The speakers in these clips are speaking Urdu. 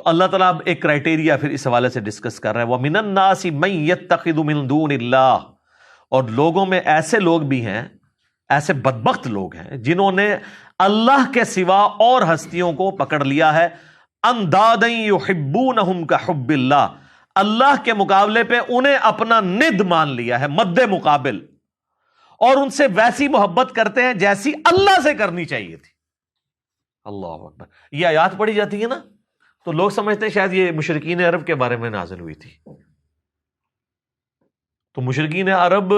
اللہ تعالیٰ اب ایک کرائٹیریا پھر اس حوالے سے ڈسکس کر رہا ہے، وَمِنَ النَّاسِ مَن يَتَّخِذُ مِن دُونِ اللَّهِ، اور لوگوں میں ایسے لوگ بھی ہیں، ایسے بدبخت لوگ ہیں جنہوں نے اللہ کے سوا اور ہستیوں کو پکڑ لیا ہے، اندادًا یحبونہم کحب اللہ، اللہ کے مقابلے پہ انہیں اپنا ند مان لیا ہے، مد مقابل، اور ان سے ویسی محبت کرتے ہیں جیسی اللہ سے کرنی چاہیے تھی۔ اللہ اکبر، یہ آیات پڑھی جاتی ہے نا تو لوگ سمجھتے ہیں شاید یہ مشرکین عرب کے بارے میں نازل ہوئی تھی۔ تو مشرکین عرب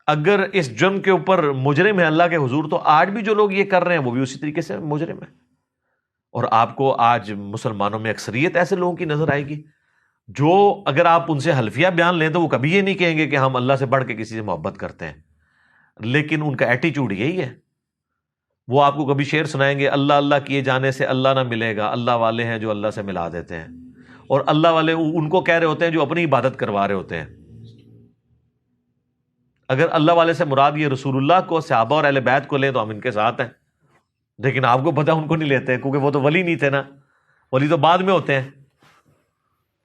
اگر اس جرم کے اوپر مجرم ہے اللہ کے حضور، تو آج بھی جو لوگ یہ کر رہے ہیں وہ بھی اسی طریقے سے مجرم ہے۔ اور آپ کو آج مسلمانوں میں اکثریت ایسے لوگوں کی نظر آئے گی جو اگر آپ ان سے حلفیہ بیان لیں تو وہ کبھی یہ نہیں کہیں گے کہ ہم اللہ سے بڑھ کے کسی سے محبت کرتے ہیں، لیکن ان کا ایٹیچیوڈ یہی ہے۔ وہ آپ کو کبھی شعر سنائیں گے، اللہ اللہ کیے جانے سے اللہ نہ ملے گا، اللہ والے ہیں جو اللہ سے ملا دیتے ہیں، اور اللہ والے ان کو کہہ رہے ہوتے ہیں جو اپنی عبادت کروا رہے ہوتے ہیں۔ اگر اللہ والے سے مراد یہ رسول اللہ کو، صحابہ اور اہل بیت کو لیں تو ہم ان کے ساتھ ہیں، لیکن آپ کو پتہ ان کو نہیں لیتے کیونکہ وہ تو ولی نہیں تھے نا، ولی تو بعد میں ہوتے ہیں،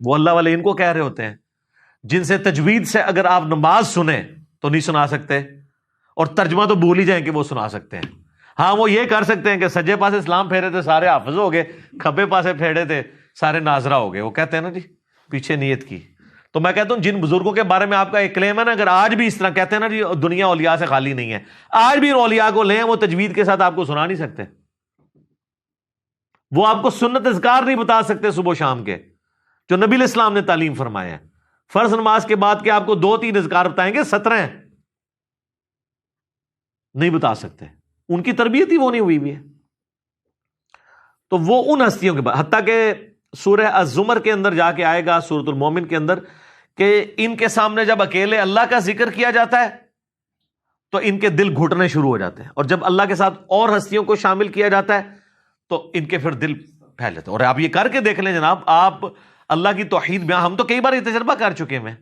وہ اللہ والے ان کو کہہ رہے ہوتے ہیں جن سے تجوید سے اگر آپ نماز سنیں تو نہیں سنا سکتے، اور ترجمہ تو بھول ہی جائیں کہ وہ سنا سکتے ہیں۔ ہاں وہ یہ کر سکتے ہیں کہ سجے پاسے اسلام پھیرے تھے سارے حافظ ہو گئے، کھبے پاسے پھیرے تھے سارے ناظرہ ہو گئے، وہ کہتے ہیں نا جی پیچھے نیت کی۔ تو میں کہتا ہوں جن بزرگوں کے بارے میں آپ کا ایک کلیم ہے نا، اگر آج بھی اس طرح کہتے ہیں نا جی دنیا اولیاء سے خالی نہیں ہے، آج بھی اولیاء کو لیں، وہ تجوید کے ساتھ آپ کو سنا نہیں سکتے، وہ آپ کو سنت اذکار نہیں بتا سکتے صبح و شام کے جو نبی علیہ السلام نے تعلیم فرمایا ہے۔ فرض نماز کے بعد کے آپ کو 2-3 اذکار بتائیں گے، 17 نہیں بتا سکتے، ان کی تربیت ہی وہ نہیں ہوئی ہے۔ تو وہ ان ہستیوں کے بعد، حتیٰ کہ سورہ الزمر کے اندر جا کے آئے گا، سورۃ المومن کے اندر، کہ ان کے سامنے جب اکیلے اللہ کا ذکر کیا جاتا ہے تو ان کے دل گھٹنے شروع ہو جاتے ہیں، اور جب اللہ کے ساتھ اور ہستیوں کو شامل کیا جاتا ہے تو ان کے پھر دل پھیل جاتے ہیں۔ اور آپ یہ کر کے دیکھ لیں جناب، آپ اللہ کی توحید بیان، ہم تو کئی بار یہ تجربہ کر چکے ہیں،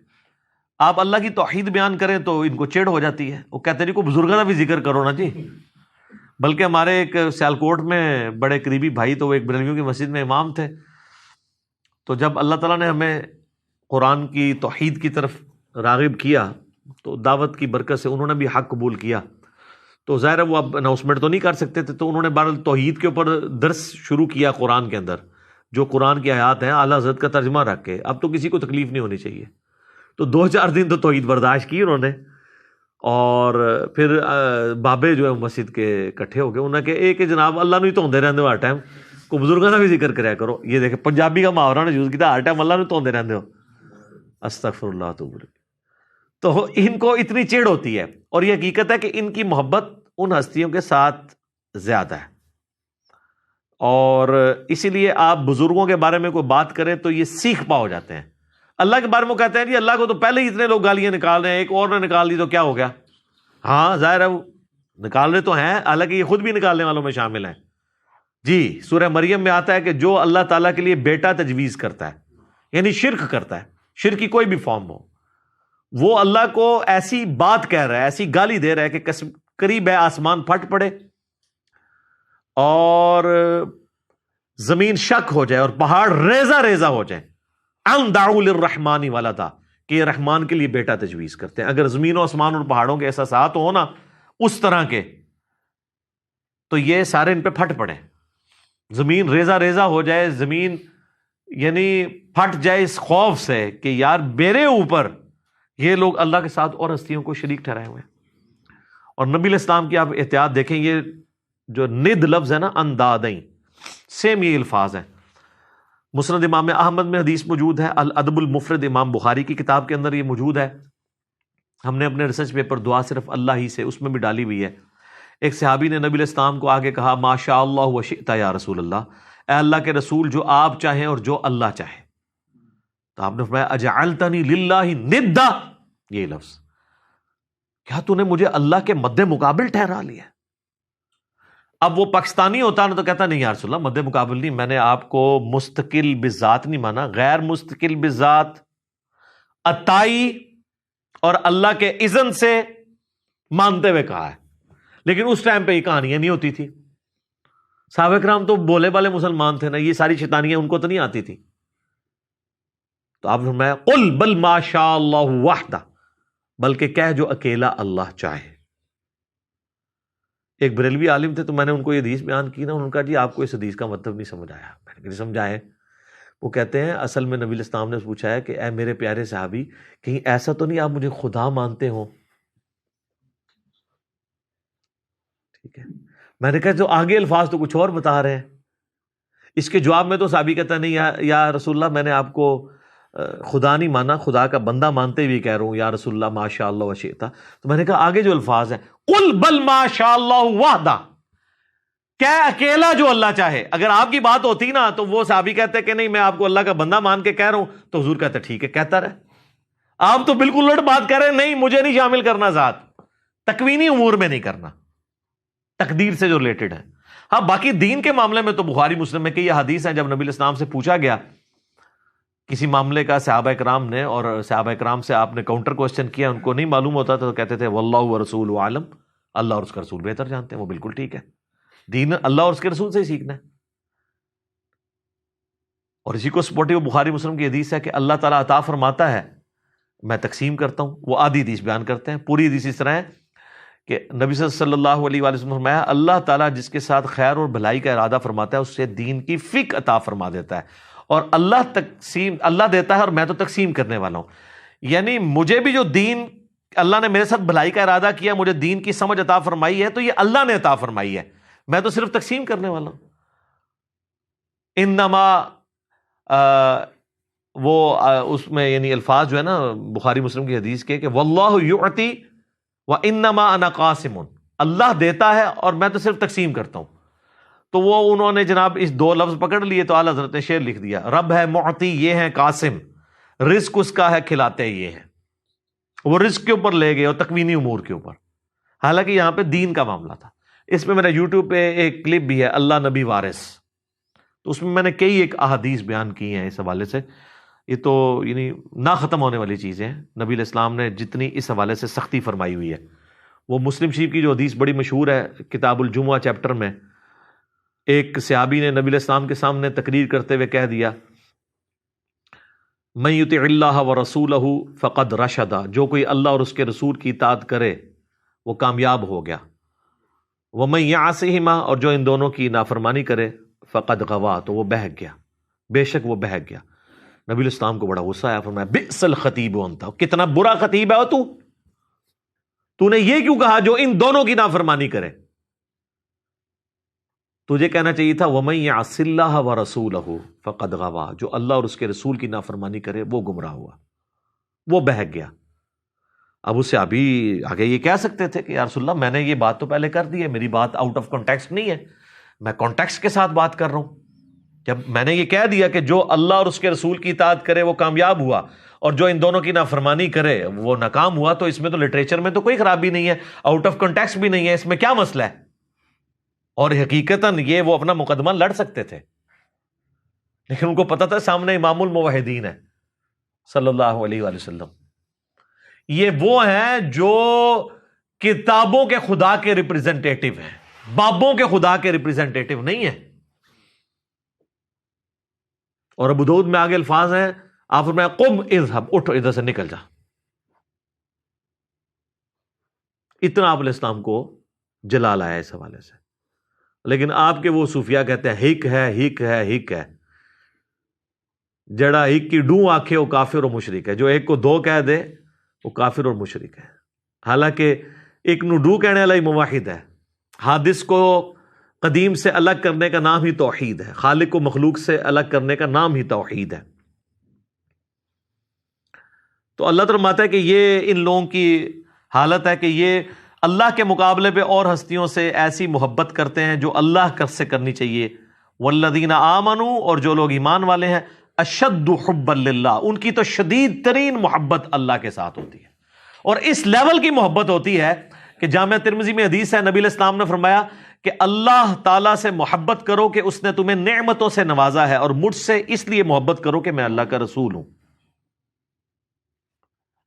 آپ اللہ کی توحید بیان کریں تو ان کو چڑ ہو جاتی ہے، وہ کہتے ہیں جی کو بزرگوں کا بھی ذکر کرو نا جی۔ بلکہ ہمارے ایک سیالکوٹ میں بڑے قریبی بھائی، تو وہ ایک بریلویوں کی مسجد میں امام تھے، تو جب اللہ تعالیٰ نے ہمیں قرآن کی توحید کی طرف راغب کیا تو دعوت کی برکت سے انہوں نے بھی حق قبول کیا، تو ظاہر ہے وہ اب اناؤنسمنٹ تو نہیں کر سکتے تھے، تو انہوں نے بہرحال توحید کے اوپر درس شروع کیا قرآن کے اندر، جو قرآن کی آیات ہیں اعلیٰ حضرت کا ترجمہ رکھ کے، اب تو کسی کو تکلیف نہیں ہونی چاہیے۔ تو 2-4 دن تو توحید برداشت کی انہوں نے، اور پھر بابے جو ہے مسجد کے اکٹھے ہو گئے، انہوں نے کہ ایک جناب اللہ نہیں دھوندے رہندے ہو ہر ٹائم، کو بزرگوں کا بھی ذکر کریا کرو۔ یہ دیکھیں پنجابی کا محاورہ نے یوز کیا، ہر ٹائم اللہ نہیں دھوندے رہندے ہو، استغفر اللہ توب الیہ۔ تو ان کو اتنی چڑ ہوتی ہے، اور یہ حقیقت ہے کہ ان کی محبت ان ہستیوں کے ساتھ زیادہ ہے، اور اسی لیے آپ بزرگوں کے بارے میں کوئی بات کریں تو یہ سیکھ پا ہو جاتے ہیں۔ اللہ کے بارے میں کہتے ہیں جی اللہ کو تو پہلے ہی اتنے لوگ گالیاں نکال رہے ہیں، ایک اور نے نکال دی تو کیا ہو گیا؟ ہاں ظاہر ہے وہ نکال رہے تو ہیں، حالانکہ یہ خود بھی نکالنے والوں میں شامل ہیں جی۔ سورہ مریم میں آتا ہے کہ جو اللہ تعالیٰ کے لیے بیٹا تجویز کرتا ہے، یعنی شرک کرتا ہے، شرک کی کوئی بھی فارم ہو، وہ اللہ کو ایسی بات کہہ رہا ہے، ایسی گالی دے رہا ہے کہ قریب ہے آسمان پھٹ پڑے اور زمین شک ہو جائے اور پہاڑ ریزہ ریزہ ہو جائے، ان دعوا للرحمن ولدا، کہ یہ رحمان کے لیے بیٹا تجویز کرتے ہیں۔ اگر زمین و آسمان اور پہاڑوں کے احساسات ہو نا اس طرح کے، تو یہ سارے ان پہ پھٹ پڑے، زمین ریزہ ریزہ ہو جائے، زمین یعنی پھٹ جائے اس خوف سے کہ یار میرے اوپر یہ لوگ اللہ کے ساتھ اور ہستیوں کو شریک ٹھہرائے ہوئے ہیں۔ اور نبی علیہ السلام کی آپ احتیاط دیکھیں، یہ جو ند لفظ ہے نا، اندادیں، سیم یہ الفاظ ہیں۔ مسند امام احمد میں حدیث موجود ہے، الادب المفرد امام بخاری کی کتاب کے اندر یہ موجود ہے، ہم نے اپنے ریسرچ پیپر دعا صرف اللہ ہی سے اس میں بھی ڈالی ہوئی ہے۔ ایک صحابی نے نبی علیہ السلام کو آگے کہا، ما شاء اللہ وشئت یا رسول اللہ، اے اللہ کے رسول جو آپ چاہیں اور جو اللہ چاہے۔ تو آپ نے فرمایا اجعلتنی للہ ندا، یہ لفظ، کیا تو نے مجھے اللہ کے مد مقابل ٹھہرا لیا؟ اب وہ پاکستانی ہوتا نا تو کہتا نہیں یا رسول اللہ مد مقابل نہیں، میں نے آپ کو مستقل بذات نہیں مانا، غیر مستقل بذات، عطائی اور اللہ کے اذن سے مانتے ہوئے کہا ہے۔ لیکن اس ٹائم پہ یہ کہانیاں نہیں ہوتی تھی، صحابہ کرام تو بولے والے مسلمان تھے نا، یہ ساری شیطانیاں ان کو تو نہیں آتی تھی. تو آپ نے فرمایا قل بل ما شاء اللہ وحدہ، بلکہ کہہ جو اکیلا اللہ چاہے. ایک بریلوی عالم تھے، تو میں نے ان کو یہ حدیث بیان کی نا، انہوں نے کہا جی آپ کو اس حدیث کا مطلب نہیں سمجھ آیا. میں نے کہا نہیں سمجھا ہے. وہ کہتے ہیں اصل میں نبی اسلام نے پوچھا ہے کہ اے میرے پیارے صحابی، کہیں ایسا تو نہیں آپ مجھے خدا مانتے ہو؟ ٹھیک ہے. میں نے کہا جو آگے الفاظ تو کچھ اور بتا رہے ہیں. اس کے جواب میں تو صحابی کہتا نہیں یا رسول اللہ، میں نے آپ کو خدا نہیں مانا، خدا کا بندہ مانتے ہوئے کہہ رہا ہوں یا رسول اللہ ما شاء اللہ وشئتا. تو میں نے کہا آگے جو الفاظ ہیں قل بل ما شاء اللہ وحدہ، کیا اکیلا جو اللہ چاہے. اگر آپ کی بات ہوتی نا تو وہ صحابی کہتے کہ نہیں میں آپ کو اللہ کا بندہ مان کے کہہ رہا ہوں، تو حضور کہتے ٹھیک ہے کہتا رہے. آپ تو بالکل الٹ بات کر رہے ہیں، نہیں مجھے نہیں شامل کرنا ذات، تکوینی امور میں نہیں کرنا، تقدیر سے جو ریلیٹڈ ہے. ہاں باقی دین کے معاملے میں تو بخاری مسلم میں کئی حدیث ہیں. جب نبی اسلام سے پوچھا گیا کسی معاملے کا صحابہ کرام نے، اور صحابہ کرام سے آپ نے کاؤنٹر کوسچن کیا، ان کو نہیں معلوم ہوتا تو کہتے تھے واللہ ورسولہ عالم، اللہ اور اس کا رسول بہتر جانتے ہیں. وہ بالکل ٹھیک ہے، دین اللہ اور اس کے رسول سے ہی سیکھنا ہے. اور اسی کو سپورٹیو بخاری مسلم کی حدیث ہے کہ اللہ تعالیٰ عطا فرماتا ہے، میں تقسیم کرتا ہوں. وہ آدھی حدیث بیان کرتے ہیں، پوری حدیث اس طرح ہے کہ نبی صلی اللہ علیہ وآلہ وسلم نے فرمایا اللہ تعالیٰ جس کے ساتھ خیر اور بھلائی کا ارادہ فرماتا ہے اس سے دین کی فقہ عطا فرما دیتا ہے. اور اللہ دیتا ہے اور میں تو تقسیم کرنے والا ہوں. یعنی مجھے بھی جو دین اللہ نے میرے ساتھ بھلائی کا ارادہ کیا، مجھے دین کی سمجھ عطا فرمائی ہے، تو یہ اللہ نے عطا فرمائی ہے، میں تو صرف تقسیم کرنے والا ہوں. انما اس میں یعنی الفاظ جو ہے نا بخاری مسلم کی حدیث کے کہ واللہ یعطی وانما انا قاسم، اللہ دیتا ہے اور میں تو صرف تقسیم کرتا ہوں. تو وہ انہوں نے جناب اس دو لفظ پکڑ لیے تو اعلیٰ حضرت نے شعر لکھ دیا، رب ہے معطی، یہ ہے قاسم، رزق اس کا ہے کھلاتے یہ ہے. وہ رزق کے اوپر لے گئے اور تکوینی امور کے اوپر، حالانکہ یہاں پہ دین کا معاملہ تھا. اس میں میرا یوٹیوب پہ ایک کلپ بھی ہے اللہ نبی وارث، تو اس میں میں نے کئی ایک احادیث بیان کی ہیں اس حوالے سے. یہ تو یعنی نہ ختم ہونے والی چیزیں ہیں. نبی علیہ السلام نے جتنی اس حوالے سے سختی فرمائی ہوئی ہے، وہ مسلم شریف کی جو حدیث بڑی مشہور ہے کتاب الجمعہ چیپٹر میں، ایک صحابی نے نبی علیہ السلام کے سامنے تقریر کرتے ہوئے کہہ دیا من یطع اللہ ورسولہ فقد رشد، جو کوئی اللہ اور اس کے رسول کی اطاعت کرے وہ کامیاب ہو گیا. ومن یعصہما، اور جو ان دونوں کی نافرمانی کرے فقد غوا، تو وہ بہک گیا، بے شک وہ بہک گیا. نبی علیہ السلام کو بڑا غصہ آیا، فرمایا بئس الخطیب انت، کتنا برا خطیب ہے تو نے یہ کیوں کہا جو ان دونوں کی نافرمانی کرے؟ تجھے کہنا چاہیے تھا وَمَن يَعْصِ اللَّهَ وَرَسُولَهُ فَقَدْ غَوَا، جو اللہ اور اس کے رسول کی نافرمانی کرے وہ گمراہ ہوا، وہ بہک گیا. اب اس سے ابھی آگے یہ کہہ سکتے تھے کہ یا رسول اللہ میں نے یہ بات تو پہلے کر دی ہے، میری بات آؤٹ آف کانٹیکسٹ نہیں ہے، میں کانٹیکسٹ کے ساتھ بات کر رہا ہوں. جب میں نے یہ کہہ دیا کہ جو اللہ اور اس کے رسول کی اطاعت کرے وہ کامیاب ہوا اور جو ان دونوں کی نافرمانی کرے وہ ناکام ہوا، تو اس میں تو لٹریچر میں تو کوئی خرابی نہیں ہے، آؤٹ آف کانٹیکسٹ بھی نہیں ہے، اس میں کیا مسئلہ ہے؟ اور حقیقتاً یہ وہ اپنا مقدمہ لڑ سکتے تھے، لیکن ان کو پتا تھا سامنے امام الموحدین ہے صلی اللہ علیہ وآلہ وسلم. یہ وہ ہیں جو کتابوں کے خدا کے ریپریزنٹیٹو ہیں، بابوں کے خدا کے ریپریزنٹیٹو نہیں ہیں. اور ابو داؤد میں آگے الفاظ ہیں، آپ فرمایا قم اذهب، اٹھ ادھر سے نکل جا. اتنا آپ علیہ السلام کو جلال آیا اس حوالے سے. لیکن آپ کے وہ صوفیاء کہتے ہیں ہک ہے ہک ہے ہک ہے، جڑا ہک کی ڈوں آنکھے وہ کافر و مشرک ہے، جو ایک کو دو کہہ دے وہ کافر اور مشرک ہے. حالانکہ ایک نو ڈو کہنے والا ہی موحد ہے. حادث کو قدیم سے الگ کرنے کا نام ہی توحید ہے، خالق کو مخلوق سے الگ کرنے کا نام ہی توحید ہے. تو اللہ تعالیٰ فرماتا ہے کہ یہ ان لوگوں کی حالت ہے کہ یہ اللہ کے مقابلے پہ اور ہستیوں سے ایسی محبت کرتے ہیں جو اللہ سے کرنی چاہیے. والذین آمنوا، اور جو لوگ ایمان والے ہیں، اشد حبا للہ، ان کی تو شدید ترین محبت اللہ کے ساتھ ہوتی ہے. اور اس لیول کی محبت ہوتی ہے کہ جامعہ ترمذی میں حدیث ہے، نبی علیہ السلام نے فرمایا کہ اللہ تعالیٰ سے محبت کرو کہ اس نے تمہیں نعمتوں سے نوازا ہے، اور مجھ سے اس لیے محبت کرو کہ میں اللہ کا رسول ہوں،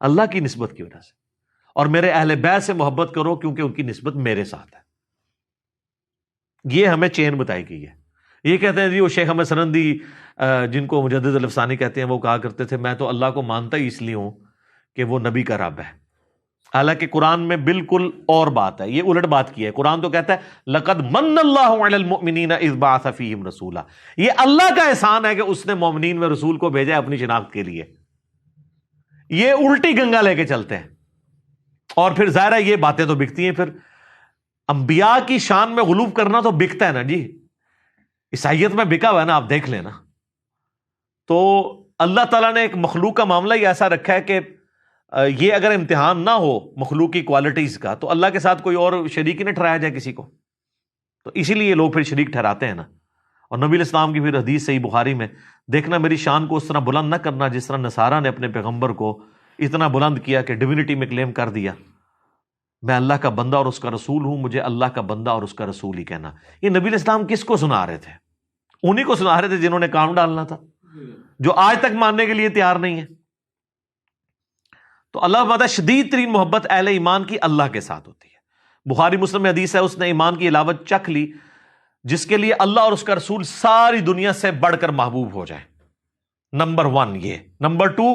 اللہ کی نسبت کی وجہ سے. اور میرے اہل بیت سے محبت کرو کیونکہ ان کی نسبت میرے ساتھ ہے. یہ ہمیں چین بتائی گئی ہے. یہ کہتے ہیں جی وہ شیخ احمد سنندی جن کو مجدد الافسانی کہتے ہیں وہ کہا کرتے تھے میں تو اللہ کو مانتا ہی اس لیے ہوں کہ وہ نبی کا رب ہے. حالانکہ قرآن میں بالکل اور بات ہے, یہ الٹ بات کی ہے. قرآن تو کہتا ہے لقد من اللہ علی المؤمنین اذ بعث فیہم رسولا, یہ اللہ کا احسان ہے کہ اس نے مومنین میں رسول کو بھیجا ہے اپنی شناخت کے لیے. یہ الٹی گنگا لے کے چلتے ہیں, اور پھر ظاہر ہے یہ باتیں تو بکتی ہیں. پھر انبیاء کی شان میں غلوب کرنا تو بکتا ہے نا جی, عیسائیت میں بکا ہوا ہے نا, آپ دیکھ لینا. تو اللہ تعالیٰ نے ایک مخلوق کا معاملہ ہی ایسا رکھا ہے کہ یہ اگر امتحان نہ ہو مخلوق کی کوالٹیز کا تو اللہ کے ساتھ کوئی اور شریک ہی نہ ٹھہرایا جائے کسی کو. تو اسی لیے لوگ پھر شریک ٹھہراتے ہیں نا. اور نبی علیہ السلام کی پھر حدیث صحیح بخاری میں دیکھنا, میری شان کو اس طرح بلند نہ کرنا جس طرح نصارہ نے اپنے پیغمبر کو اتنا بلند کیا کہ ڈیوینٹی میں کلیم کر دیا, میں اللہ کا بندہ اور اس کا رسول ہوں, مجھے اللہ کا بندہ اور اس کا رسول ہی کہنا. یہ نبی علیہ السلام کس کو سنا رہے تھے؟ انہی کو سنا رہے تھے جنہوں نے کام ڈالنا تھا, جو آج تک ماننے کے لیے تیار نہیں ہے. تو اللہ بتا شدید ترین محبت اہل ایمان کی اللہ کے ساتھ ہوتی ہے. بخاری مسلم میں حدیث ہے اس نے ایمان کی علاوت چکھ لی جس کے لیے اللہ اور اس کا رسول ساری دنیا سے بڑھ کر محبوب ہو جائے. نمبر 1 یہ. نمبر 2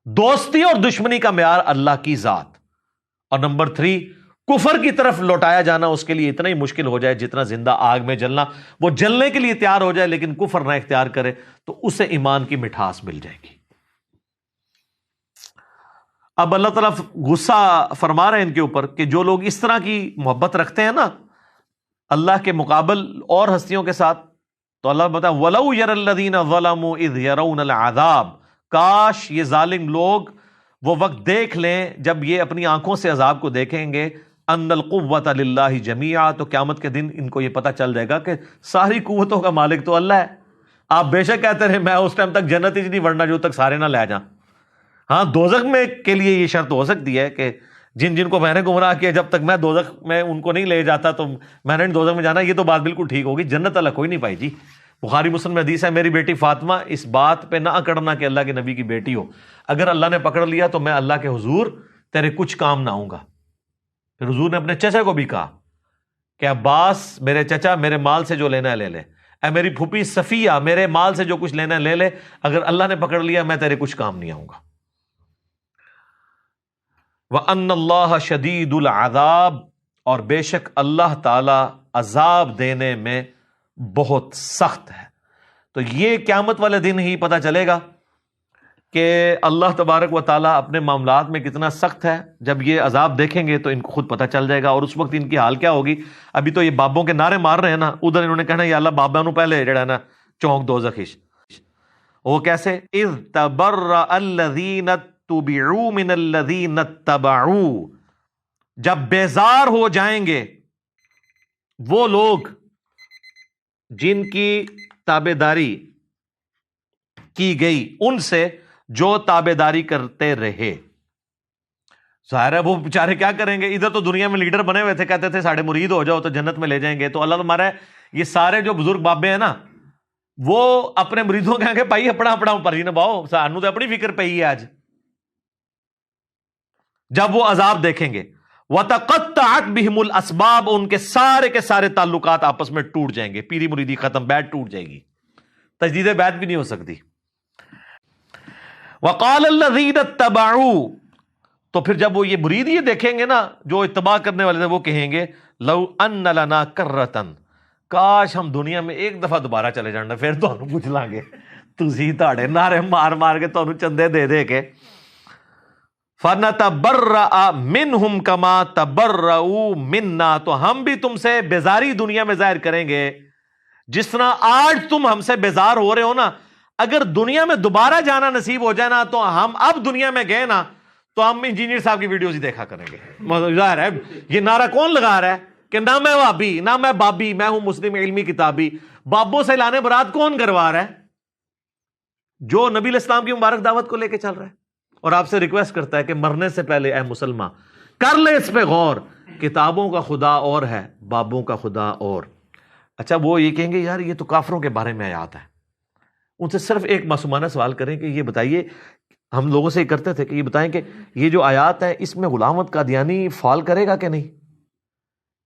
دوستی اور دشمنی کا معیار اللہ کی ذات. اور نمبر 3 کفر کی طرف لوٹایا جانا اس کے لیے اتنا ہی مشکل ہو جائے جتنا زندہ آگ میں جلنا. وہ جلنے کے لیے تیار ہو جائے لیکن کفر نہ اختیار کرے تو اسے ایمان کی مٹھاس مل جائے گی. اب اللہ تعالیٰ غصہ فرما رہے ہیں ان کے اوپر کہ جو لوگ اس طرح کی محبت رکھتے ہیں نا اللہ کے مقابل اور ہستیوں کے ساتھ, تو اللہ بتا وَلَوْ يَرَى الَّذِينَ ظَلَمُوا إِذْ يَرَوْنَ الْعَذَابَ, کاش یہ ظالم لوگ وہ وقت دیکھ لیں جب یہ اپنی آنکھوں سے عذاب کو دیکھیں گے ان القوت للہ جمیعا, تو قیامت کے دن ان کو یہ پتہ چل جائے گا کہ ساری قوتوں کا مالک تو اللہ ہے. آپ بے شک کہتے رہے میں اس ٹائم تک جنت ہی نہیں ورنہ جو تک سارے نہ لے جائیں. ہاں دوزخ میں کے لیے یہ شرط ہو سکتی ہے کہ جن جن کو میں نے گمراہ کیا جب تک میں دوزخ میں ان کو نہیں لے جاتا تو میں نے دوزخ میں جانا, یہ تو بات بالکل ٹھیک ہوگی. جنت اللہ کوئی نہیں پائی جی. بخاری مسلم میں حدیث ہے میری بیٹی فاطمہ اس بات پہ نہ اکڑنا کہ اللہ کے نبی کی بیٹی ہو, اگر اللہ نے پکڑ لیا تو میں اللہ کے حضور تیرے کچھ کام نہ آؤں گا. پھر حضور نے اپنے چچا کو بھی کہا کہ عباس میرے چچا میرے مال سے جو لینا ہے لے لے, اے میری پھوپھی صفیہ میرے مال سے جو کچھ لینا ہے لے لے, اگر اللہ نے پکڑ لیا میں تیرے کچھ کام نہیں آؤں گا. وَأَنَّ اللَّهَ شَدِيدُ الْعَذَابِ, اور بے شک اللہ تعالی عذاب دینے میں بہت سخت ہے. تو یہ قیامت والے دن ہی پتہ چلے گا کہ اللہ تبارک و تعالیٰ اپنے معاملات میں کتنا سخت ہے. جب یہ عذاب دیکھیں گے تو ان کو خود پتہ چل جائے گا, اور اس وقت ان کی حال کیا ہوگی. ابھی تو یہ بابوں کے نعرے مار رہے ہیں نا, ادھر انہوں نے کہنا یا اللہ بابا نو پہلے جڑا نا چونک دوزخ. وہ کیسے اذ تبرأ الذین اتبعوا من الذین اتبعوا, جب بیزار ہو جائیں گے وہ لوگ جن کی تابعداری کی گئی ان سے جو تابعداری کرتے رہے. ظاہر ہے وہ بیچارے کیا کریں گے, ادھر تو دنیا میں لیڈر بنے ہوئے تھے, کہتے تھے ساڑھے مرید ہو جاؤ تو جنت میں لے جائیں گے. تو اللہ تمہارا یہ سارے جو بزرگ بابے ہیں نا وہ اپنے مریدوں کہیں گے بھائی اپنا اپنا پرچی نبھاؤ, سانو تو اپنی فکر پئی ہے آج. جب وہ عذاب دیکھیں گے وَتَقَطَّعَتْ بِهِمُ الْأَسْبَابُ, ان کے سارے تعلقات آپس میں ٹوٹ جائیں گے, پیری مریدی ختم, بیعت ٹوٹ جائے گی, تجدید بیعت بھی نہیں ہو سکتی. وَقَالَ الَّذِينَ اتَّبَعُوا, تو پھر جب وہ یہ مرید یہ دیکھیں گے نا جو اتباع کرنے والے تھے وہ کہیں گے لَوْ أَنَّ لَنَا كَرَّةً, کاش ہم دنیا میں ایک دفعہ دوبارہ چلے جانا, پھر تو ہم پوچھ لیں گے تسی تاڑے نعرے مار مار کے تو چندے دے دے کے. فَنَتَبَرَّأَ مِنْهُمْ كَمَا تَبَرَّؤُوا مِنَّا, تو ہم بھی تم سے بیزاری دنیا میں ظاہر کریں گے جس طرح آج تم ہم سے بیزار ہو رہے ہو نا. اگر دنیا میں دوبارہ جانا نصیب ہو جائے نا تو ہم اب دنیا میں گئے نا تو ہم انجینئر صاحب کی ویڈیوز ہی دیکھا کریں گے. ظاہر ہے یہ نعرہ کون لگا رہا ہے کہ نہ میں وابی نہ میں بابی, میں ہوں مسلم علمی کتابی. بابوں سے لانے برات کون کروا رہا ہے؟ جو نبی علیہ السلام کی مبارک دعوت کو لے کے چل رہا ہے, اور آپ سے ریکویسٹ کرتا ہے کہ مرنے سے پہلے اے مسلمان کر لے اس پہ غور, کتابوں کا خدا اور ہے بابوں کا خدا اور. اچھا وہ یہ کہیں گے یار یہ تو کافروں کے بارے میں آیات ہے. ان سے صرف ایک معصومانہ سوال کریں کہ یہ بتائیے, ہم لوگوں سے یہ کرتے تھے کہ یہ بتائیں کہ یہ جو آیات ہے اس میں غلام احمد قادیانی فال کرے گا کہ نہیں,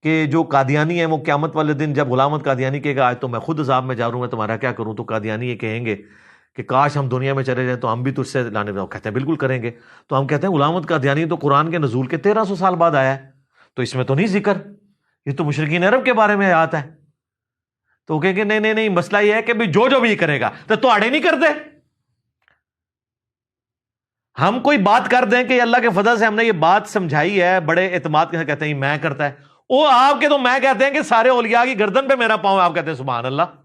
کہ جو قادیانی ہیں وہ قیامت والے دن جب غلام احمد قادیانی کہے گا آج تو میں خود عذاب میں جا رہا ہوں، میں تمہارا کیا کروں، تو قادیانی یہ کہیں گے کہ کاش ہم دنیا میں چلے جائیں تو ہم بھی تجھ سے لانے میں، کہتے ہیں بالکل کریں گے۔ تو ہم کہتے ہیں غلام احمد قادیانی تو قرآن کے نزول کے 1300 سال بعد آیا ہے، تو اس میں تو نہیں ذکر، یہ تو مشرکین عرب کے بارے میں آیات ہے۔ تو وہ کہیں گے نہیں نہیں نہیں، مسئلہ یہ ہے کہ جو بھی کرے گا تو آڑے نہیں کرتے۔ ہم کوئی بات کر دیں کہ اللہ کے فضل سے ہم نے یہ بات سمجھائی ہے بڑے اعتماد کے ساتھ، کہتے ہیں میں کرتا ہے، وہ آپ کے تو میں کہتے ہیں کہ سارے اولیاء کی گردن پہ میرا پاؤں ہے، آپ کہتے ہیں سبحان اللہ،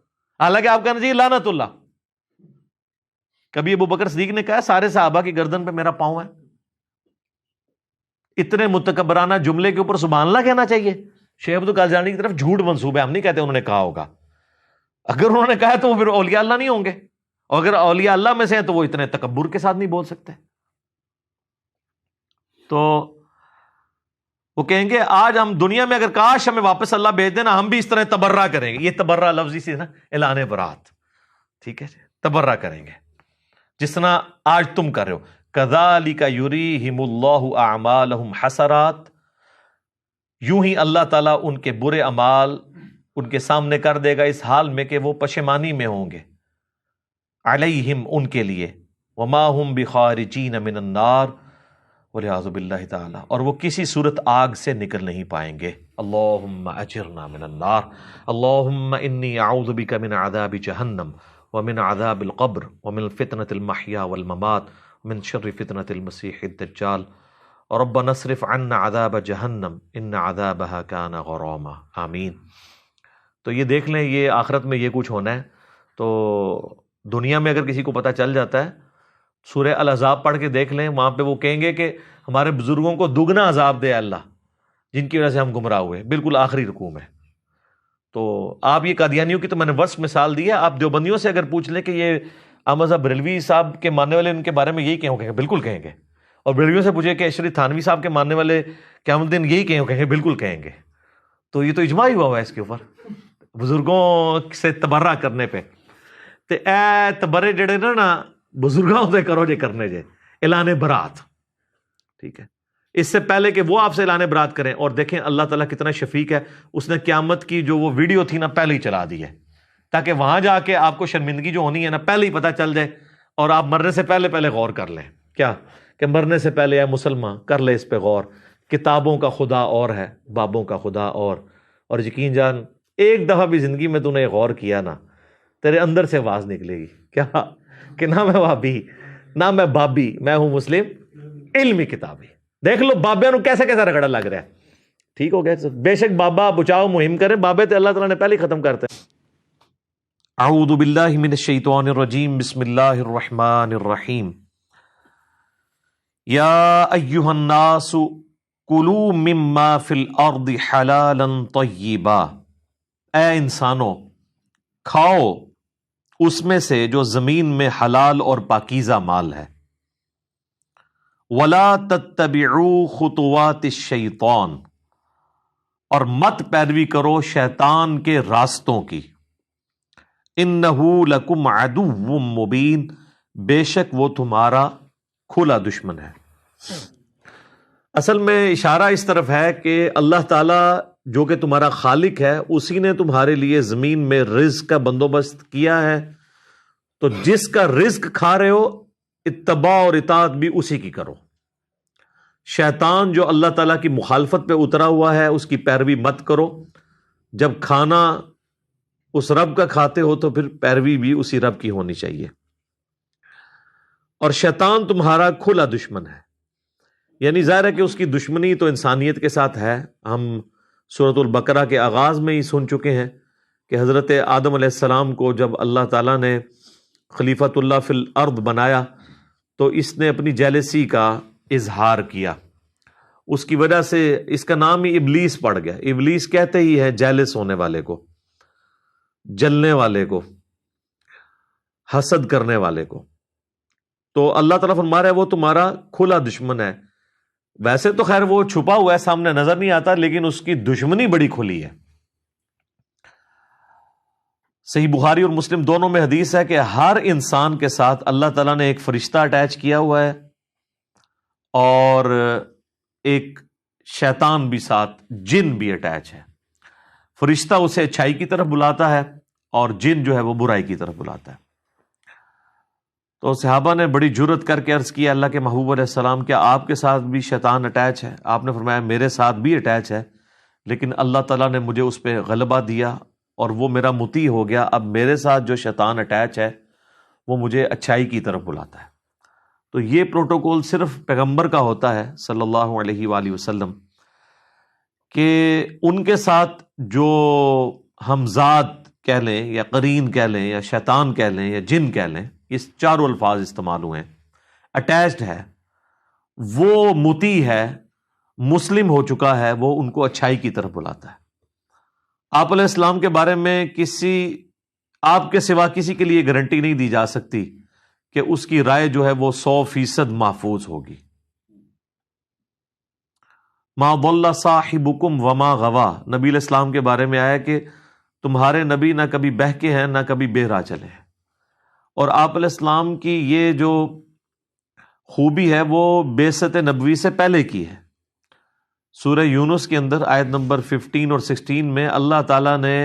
حالانکہ آپ کہنا چاہیے لعنت اللہ۔ کبھی ابو بکر صدیق نے کہا سارے صحابہ کی گردن پہ میرا پاؤں ہے؟ اتنے متکبرانہ جملے کے اوپر سبحان اللہ کہنا چاہیے؟ شیخ عبد القادر کی طرف جھوٹ منسوب ہے، ہم نہیں کہتے انہوں نے کہا ہوگا، اگر انہوں نے کہا تو وہ پھر اولیاء اللہ نہیں ہوں گے، اور اگر اولیاء اللہ میں سے ہیں تو وہ اتنے تکبر کے ساتھ نہیں بول سکتے۔ تو وہ کہیں گے آج ہم دنیا میں اگر کاش ہمیں واپس اللہ بھیج دینا ہم بھی اس طرح تبرہ کریں گے۔ یہ تبرہ لفظی سے نا اعلان برات، ٹھیک ہے، تبرہ کریں گے جس طرح آج تم کر رہے ہو۔ کذالک یریہم اللہ اعمالہم حسرات، یوں ہی اللہ تعالیٰ ان کے برے اعمال ان کے سامنے کر دے گا اس حال میں کہ وہ پشیمانی میں ہوں گے، علیہم ان کے لیے، وما ہم بخارجین من النار، والعیاذ باللہ تعالی، اور وہ کسی صورت آگ سے نکل نہیں پائیں گے۔ اللہم اجرنا من النار، اللہم انی اعوذ بک من عذاب جہنم ومن عذاب القبر ومن فتنة المحیا والممات ومن شر فتنة المسیح الدجال، ربنا اصرف عنا عذاب جہنم ان عذابها کان غراما، آمین۔ تو یہ دیکھ لیں، یہ آخرت میں یہ کچھ ہونا ہے۔ تو دنیا میں اگر کسی کو پتہ چل جاتا ہے، سورہ الاحزاب پڑھ کے دیکھ لیں، وہاں پہ وہ کہیں گے کہ ہمارے بزرگوں کو دگنا عذاب دے اللہ جن کی وجہ سے ہم گمراہ ہوئے، بالکل آخری رکوع میں۔ تو آپ یہ قادیانیوں کی تو میں نے ورس مثال دی ہے، آپ دیوبندیوں سے اگر پوچھ لیں کہ یہ احمد صاحب بریلوی صاحب کے ماننے والے ان کے بارے میں یہی کہیں گے، بالکل کہیں گے، اور بریلویوں سے پوچھے کہ اشرف تھانوی صاحب کے ماننے والے قیامت الدین یہی کہیں گے، بالکل کہیں گے۔ تو یہ تو اجماع ہی ہوا ہے اس کے اوپر بزرگوں سے تبرہ کرنے پہ۔ تے اے تبرے جڑے نا بزرگوں سے کرو جے کرنے جے اعلان برات، ٹھیک ہے، اس سے پہلے کہ وہ آپ سے اعلان برات کریں۔ اور دیکھیں اللہ تعالیٰ کتنا شفیق ہے، اس نے قیامت کی جو وہ ویڈیو تھی نا پہلے ہی چلا دی ہے، تاکہ وہاں جا کے آپ کو شرمندگی جو ہونی ہے نا پہلے ہی پتہ چل جائے، اور آپ مرنے سے پہلے غور کر لیں۔ کیا کہ مرنے سے پہلے اے مسلمان کر لے اس پہ غور، کتابوں کا خدا اور ہے، بابوں کا خدا اور یقین جان ایک دفعہ بھی زندگی میں تو نے غور کیا نا، تیرے اندر سے آواز نکلے گی کیا کہ نہ میں وہابی نہ میں بابی، میں ہوں مسلم علمی کتابی۔ دیکھ لو بابے نو کیسے کیسے رگڑا لگ رہا ہے، ٹھیک ہو گیا۔ بے شک بابا بچاؤ مہم کریں، بابے تے اللہ تعالیٰ نے پہلے ختم کرتے ہیں۔ اعوذ باللہ من الشیطان الرجیم، بسم اللہ الرحمن الرحیم۔ یا ایہا الناس کلوا مما فی الارض حلالا طیبا، اے انسانوں کھاؤ اس میں سے جو زمین میں حلال اور پاکیزہ مال ہے، ولا تتبعوا خطوات الشیطان، اور مت پیروی کرو شیطان کے راستوں کی، انہ لکم عدو مبین، بے شک وہ تمہارا کھلا دشمن ہے۔ اصل میں اشارہ اس طرف ہے کہ اللہ تعالیٰ جو کہ تمہارا خالق ہے، اسی نے تمہارے لیے زمین میں رزق کا بندوبست کیا ہے، تو جس کا رزق کھا رہے ہو اتباع اور اطاعت بھی اسی کی کرو۔ شیطان جو اللہ تعالیٰ کی مخالفت پہ اترا ہوا ہے اس کی پیروی مت کرو، جب کھانا اس رب کا کھاتے ہو تو پھر پیروی بھی اسی رب کی ہونی چاہیے۔ اور شیطان تمہارا کھلا دشمن ہے، یعنی ظاہر ہے کہ اس کی دشمنی تو انسانیت کے ساتھ ہے۔ ہم سورۃ البقرہ کے آغاز میں ہی سن چکے ہیں کہ حضرت آدم علیہ السلام کو جب اللہ تعالیٰ نے خلیفۃ اللہ فی الارض بنایا تو اس نے اپنی جیلسی کا اظہار کیا، اس کی وجہ سے اس کا نام ہی ابلیس پڑ گیا۔ ابلیس کہتے ہی ہے جیلس ہونے والے کو، جلنے والے کو، حسد کرنے والے کو۔ تو اللہ تعالیٰ فرما رہا ہے وہ تمہارا کھلا دشمن ہے۔ ویسے تو خیر وہ چھپا ہوا ہے، سامنے نظر نہیں آتا، لیکن اس کی دشمنی بڑی کھلی ہے۔ صحیح بخاری اور مسلم دونوں میں حدیث ہے کہ ہر انسان کے ساتھ اللہ تعالیٰ نے ایک فرشتہ اٹیچ کیا ہوا ہے اور ایک شیطان بھی ساتھ جن بھی اٹیچ ہے. فرشتہ اسے اچھائی کی طرف بلاتا ہے اور جن جو ہے وہ برائی کی طرف بلاتا ہے. تو صحابہ نے بڑی جرأت کر کے عرض کیا اللہ کے محبوب علیہ السلام کیا آپ کے ساتھ بھی شیطان اٹیچ ہے؟ آپ نے فرمایا میرے ساتھ بھی اٹیچ ہے، لیکن اللہ تعالیٰ نے مجھے اس پہ غلبہ دیا اور وہ میرا مطیع ہو گیا. اب میرے ساتھ جو شیطان اٹیچ ہے وہ مجھے اچھائی کی طرف بلاتا ہے. تو یہ پروٹوکول صرف پیغمبر کا ہوتا ہے صلی اللہ علیہ وآلہ وسلم کہ ان کے ساتھ جو ہمزاد کہہ لیں یا قرین کہہ لیں یا شیطان کہہ لیں یا جن کہہ لیں، اس چاروں الفاظ استعمال ہوئے ہیں، اٹیچڈ ہے، وہ مطیع ہے، مسلم ہو چکا ہے، وہ ان کو اچھائی کی طرف بلاتا ہے. آپ علیہ السلام کے بارے میں آپ کے سوا کسی کے لیے گارنٹی نہیں دی جا سکتی کہ اس کی رائے جو ہے وہ 100% محفوظ ہوگی. ما ضل صاحبکم وما غوا، نبی علیہ السلام کے بارے میں آیا کہ تمہارے نبی نہ کبھی بہکے ہیں نہ کبھی بہرا چلے ہیں. اور آپ علیہ السلام کی یہ جو خوبی ہے وہ بعثت نبوی سے پہلے کی ہے. سورہ یونس کے اندر آیت نمبر 15 اور 16 میں اللہ تعالیٰ نے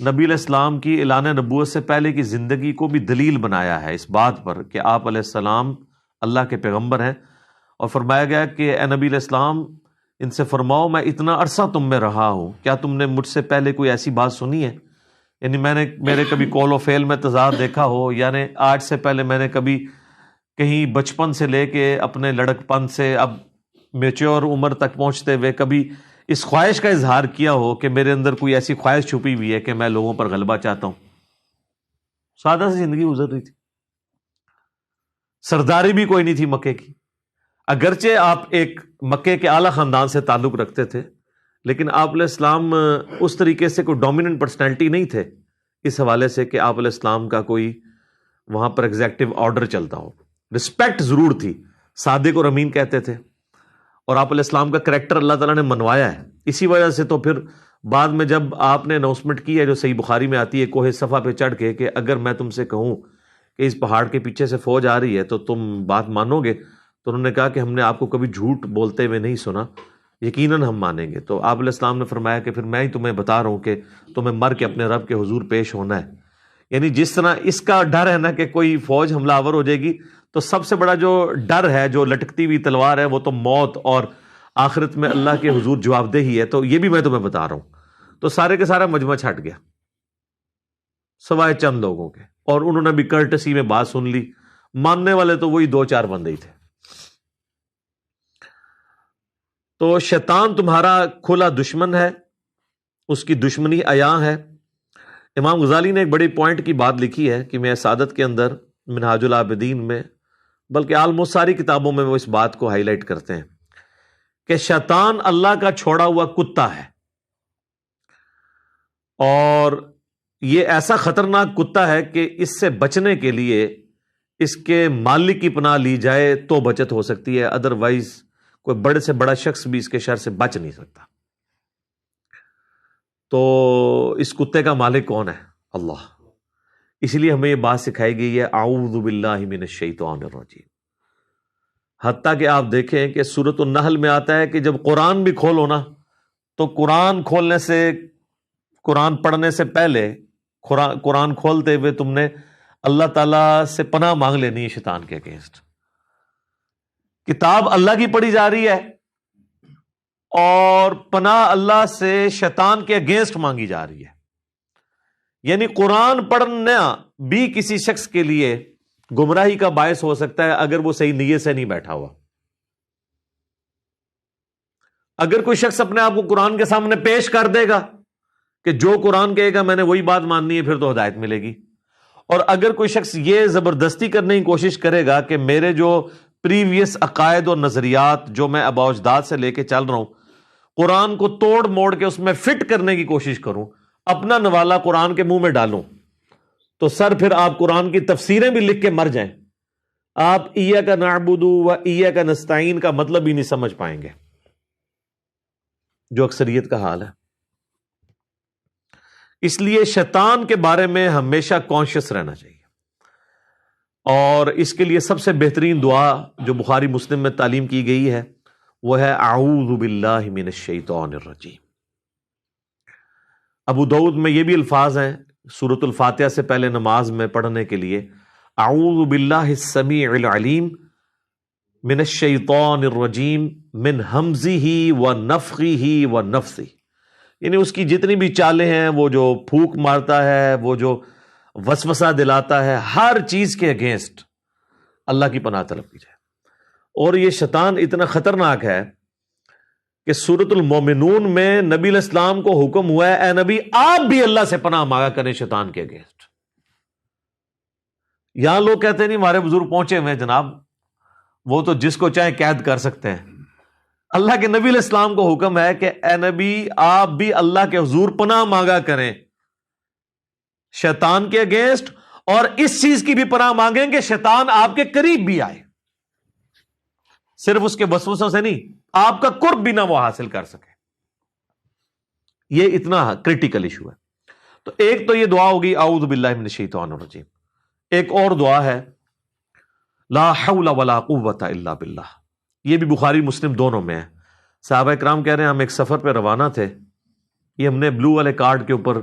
نبی علیہ السلام کی اعلان نبوت سے پہلے کی زندگی کو بھی دلیل بنایا ہے اس بات پر کہ آپ علیہ السلام اللہ کے پیغمبر ہیں. اور فرمایا گیا کہ اے نبی علیہ السلام ان سے فرماؤ میں اتنا عرصہ تم میں رہا ہوں، کیا تم نے مجھ سے پہلے کوئی ایسی بات سنی ہے؟ یعنی میرے کبھی قول و فعل میں تضاد دیکھا ہو، یعنی آج سے پہلے میں نے کبھی کہیں بچپن سے لے کے اپنے لڑک پن سے اب میچور عمر تک پہنچتے ہوئے کبھی اس خواہش کا اظہار کیا ہو کہ میرے اندر کوئی ایسی خواہش چھپی ہوئی ہے کہ میں لوگوں پر غلبہ چاہتا ہوں؟ سادہ سی زندگی گزر رہی تھی، سرداری بھی کوئی نہیں تھی مکے کی. اگرچہ آپ ایک مکے کے اعلیٰ خاندان سے تعلق رکھتے تھے، لیکن آپ علیہ السلام اس طریقے سے کوئی ڈومیننٹ پرسنالٹی نہیں تھے اس حوالے سے کہ آپ علیہ السلام کا کوئی وہاں پر ایگزیکٹو آرڈر چلتا ہو. رسپیکٹ ضرور تھی، صادق اور امین کہتے تھے، اور آپ علیہ السلام کا کریکٹر اللہ تعالیٰ نے منوایا ہے. اسی وجہ سے تو پھر بعد میں جب آپ نے اناؤنسمنٹ کی ہے جو صحیح بخاری میں آتی ہے کوہ صفا پہ چڑھ کے کہ اگر میں تم سے کہوں کہ اس پہاڑ کے پیچھے سے فوج آ رہی ہے تو تم بات مانو گے؟ تو انہوں نے کہا کہ ہم نے آپ کو کبھی جھوٹ بولتے ہوئے نہیں سنا، یقیناً ہم مانیں گے. تو آپ علیہ السلام نے فرمایا کہ پھر میں ہی تمہیں بتا رہا ہوں کہ تمہیں مر کے اپنے رب کے حضور پیش ہونا ہے. یعنی جس طرح اس کا ڈر ہے نا کہ کوئی فوج حملہ آور ہو جائے گی، تو سب سے بڑا جو ڈر ہے، جو لٹکتی ہوئی تلوار ہے، وہ تو موت اور آخرت میں اللہ کے حضور جواب دہی ہے. تو یہ بھی میں تمہیں بتا رہا ہوں. تو سارے کے سارا مجمع چھٹ گیا سوائے چند لوگوں کے، اور انہوں نے بھی کرٹسی میں بات سن لی. ماننے والے تو وہی 2-4 بندے ہی تھے. تو شیطان تمہارا کھلا دشمن ہے، اس کی دشمنی عیاں ہے. امام غزالی نے ایک بڑی پوائنٹ کی بات لکھی ہے کہ میں سعادت کے اندر، منہاج العابدین میں، بلکہ آلموسٹ ساری کتابوں میں وہ اس بات کو ہائی لائٹ کرتے ہیں کہ شیطان اللہ کا چھوڑا ہوا کتا ہے، اور یہ ایسا خطرناک کتا ہے کہ اس سے بچنے کے لیے اس کے مالک کی پناہ لی جائے تو بچت ہو سکتی ہے، ادروائز کوئی بڑے سے بڑا شخص بھی اس کے شر سے بچ نہیں سکتا. تو اس کتے کا مالک کون ہے؟ اللہ. اس لیے ہمیں یہ بات سکھائی گئی ہے اعوذ باللہ من الشیطان الرجیم. حتیٰ کہ آپ دیکھیں کہ سورۃ النحل میں آتا ہے کہ جب قرآن بھی کھولو نا، تو قرآن کھولنے سے، قرآن پڑھنے سے پہلے، قرآن کھولتے ہوئے تم نے اللہ تعالیٰ سے پناہ مانگ لینی ہے شیطان کے اگینسٹ. کتاب اللہ کی پڑھی جا رہی ہے اور پناہ اللہ سے شیطان کے اگینسٹ مانگی جا رہی ہے. یعنی قرآن پڑھنا بھی کسی شخص کے لیے گمراہی کا باعث ہو سکتا ہے اگر وہ صحیح نیت سے نہیں بیٹھا ہوا. اگر کوئی شخص اپنے آپ کو قرآن کے سامنے پیش کر دے گا کہ جو قرآن کہے گا میں نے وہی بات ماننی ہے، پھر تو ہدایت ملے گی. اور اگر کوئی شخص یہ زبردستی کرنے کی کوشش کرے گا کہ میرے جو پریویس عقائد اور نظریات جو میں آباء و اجداد سے لے کے چل رہا ہوں، قرآن کو توڑ موڑ کے اس میں فٹ کرنے کی کوشش کروں، اپنا نوالا قرآن کے منہ میں ڈالوں، تو سر پھر آپ قرآن کی تفسیریں بھی لکھ کے مر جائیں، آپ ایاک نعبد و ایاک نستعین کا مطلب ہی نہیں سمجھ پائیں گے، جو اکثریت کا حال ہے. اس لیے شیطان کے بارے میں ہمیشہ کانشیس رہنا چاہیے، اور اس کے لیے سب سے بہترین دعا جو بخاری مسلم میں تعلیم کی گئی ہے وہ ہے اعوذ باللہ من الشیطان الرجیم۔ ابو داؤد میں یہ بھی الفاظ ہیں سورۃ الفاتحہ سے پہلے نماز میں پڑھنے کے لیے، اعوذ باللہ السمیع العلیم من الشیطان الرجیم من ہمزہ ونفخہ ونفثہ، یعنی اس کی جتنی بھی چالیں ہیں، وہ جو پھونک مارتا ہے، وہ جو وسوسہ دلاتا ہے، ہر چیز کے اگینسٹ اللہ کی پناہ طلب کی جائے۔ اور یہ شیطان اتنا خطرناک ہے کہ سورۃ المومنون میں نبی علیہ السلام کو حکم ہوا ہے، اے نبی آپ بھی اللہ سے پناہ مانگا کریں شیطان کے اگینسٹ۔ یہاں لوگ کہتے ہیں نہیں ہمارے بزرگ پہنچے ہوئے ہیں جناب، وہ تو جس کو چاہے قید کر سکتے ہیں۔ اللہ کے نبی علیہ السلام کو حکم ہے کہ اے نبی آپ بھی اللہ کے حضور پناہ مانگا کریں شیطان کے اگینسٹ، اور اس چیز کی بھی پناہ مانگیں کہ شیطان آپ کے قریب بھی آئے، صرف اس کے وسوسوں سے نہیں، آپ کا قرب بھی نہ وہ حاصل کر سکے۔ یہ اتنا کریٹیکل ایشو ہے۔ تو ایک تو یہ دعا ہوگی اعوذ باللہ من الشیطان الرجیم، ایک اور دعا ہے لا حول ولا قوت الا باللہ، یہ بھی بخاری مسلم دونوں میں ہے۔ صحابہ اکرام کہہ رہے ہیں ہم ایک سفر پہ روانہ تھے، یہ ہم نے بلو والے کارڈ کے اوپر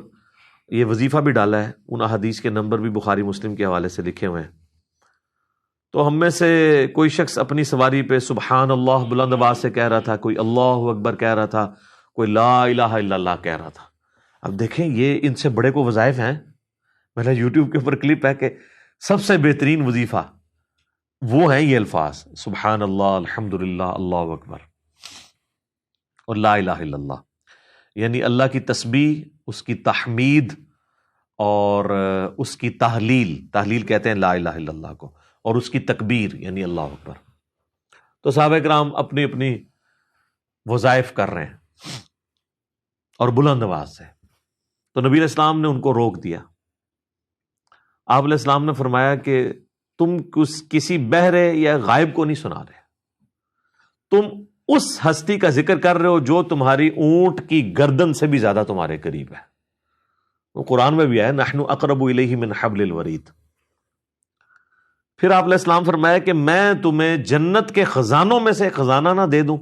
یہ وظیفہ بھی ڈالا ہے، ان احادیث کے نمبر بھی بخاری مسلم کے حوالے سے لکھے ہوئے ہیں۔ تو ہم میں سے کوئی شخص اپنی سواری پہ سبحان اللہ بلند آواز سے کہہ رہا تھا، کوئی اللہ اکبر کہہ رہا تھا، کوئی لا الہ الا اللہ کہہ رہا تھا۔ اب دیکھیں یہ ان سے بڑے کو وظائف ہیں، میرا یوٹیوب کے اوپر کلپ ہے کہ سب سے بہترین وظیفہ وہ ہیں یہ الفاظ سبحان اللہ الحمدللہ اللہ اکبر اور لا الہ الا اللہ، یعنی اللہ کی تسبیح، اس کی تحمید اور اس کی تحلیل کہتے ہیں لا الہ الا اللہ کو، اور اس کی تکبیر یعنی اللہ اکبر۔ تو صحابہ کرام اپنی اپنی وظائف کر رہے ہیں اور بلند آواز سے، تو نبی علیہ السلام نے ان کو روک دیا۔ آپ علیہ السلام نے فرمایا کہ تم کسی بہرے یا غائب کو نہیں سنا رہے، تم اس ہستی کا ذکر کر رہے ہو جو تمہاری اونٹ کی گردن سے بھی زیادہ تمہارے قریب ہے۔ وہ قرآن میں بھی ہے نحن اقرب الیہ من حبل الورید۔ پھر آپ علیہ السلام فرمایا کہ میں تمہیں جنت کے خزانوں میں سے خزانہ نہ دے دوں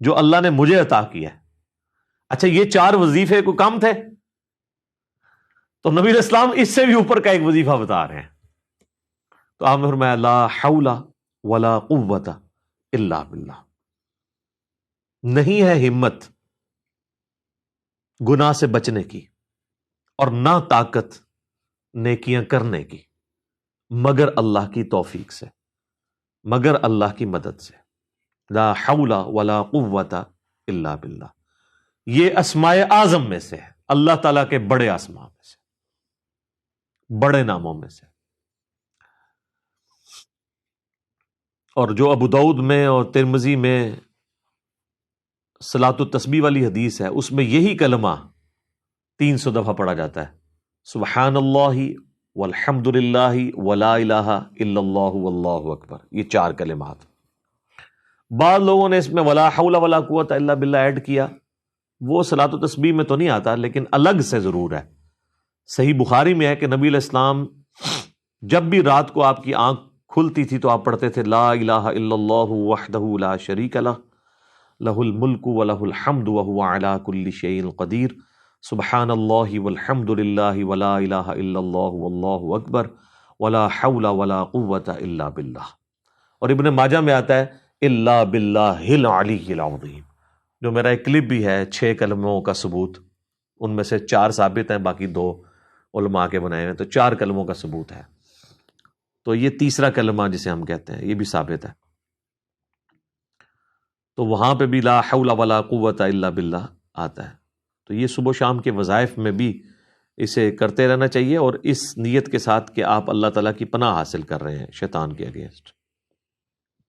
جو اللہ نے مجھے عطا کیا ہے۔ اچھا یہ 4 وظیفے کو کم تھے؟ تو نبی علیہ السلام اس سے بھی اوپر کا ایک وظیفہ بتا رہے ہیں۔ تو آپ نے فرمایا لا حول ولا قوت الا باللہ، نہیں ہے ہمت گناہ سے بچنے کی اور نہ طاقت نیکیاں کرنے کی مگر اللہ کی توفیق سے، مگر اللہ کی مدد سے۔ لا حول ولا قوت الا باللہ، یہ اسماء اعظم میں سے ہے، اللہ تعالیٰ کے بڑے اسماء میں سے، بڑے ناموں میں سے۔ اور جو ابو داؤد میں اور ترمذی میں صلاۃ التسبیح والی حدیث ہے، اس میں یہی کلمہ 300 دفعہ پڑھا جاتا ہے، سبحان اللہ والحمد للہ ولا الہ الا اللہ واللہ اکبر، یہ 4 کلمات۔ بعض لوگوں نے اس میں ولا حول ولا قوت الا باللہ ایڈ کیا، وہ صلاۃ التسبیح میں تو نہیں آتا لیکن الگ سے ضرور ہے۔ صحیح بخاری میں ہے کہ نبی علیہ السلام جب بھی رات کو آپ کی آنکھ کھلتی تھی تو آپ پڑھتے تھے لا الہ الا اللہ وحدہ لا شریک لہ لہ الملک ولہ الحمد وہو علی کل شیء قدیر سبحان اللہ والحمد للہ ولا الہ الا اللہ واللہ اکبر ولا حول ولا قوت الا باللہ۔ اور ابن ماجہ میں آتا ہے الا باللہ العلی العظیم، جو میرا ایک کلپ بھی ہے 6 کلموں کا ثبوت، ان میں سے 4 ثابت ہیں، باقی 2 علماء کے بنائے ہیں، تو 4 کلموں کا ثبوت ہے۔ تو یہ تیسرا کلمہ جسے ہم کہتے ہیں یہ بھی ثابت ہے۔ تو وہاں پہ بھی لا حول ولا قوت الا باللہ آتا ہے۔ تو یہ صبح و شام کے وظائف میں بھی اسے کرتے رہنا چاہیے، اور اس نیت کے ساتھ کہ آپ اللہ تعالیٰ کی پناہ حاصل کر رہے ہیں شیطان کے اگینسٹ۔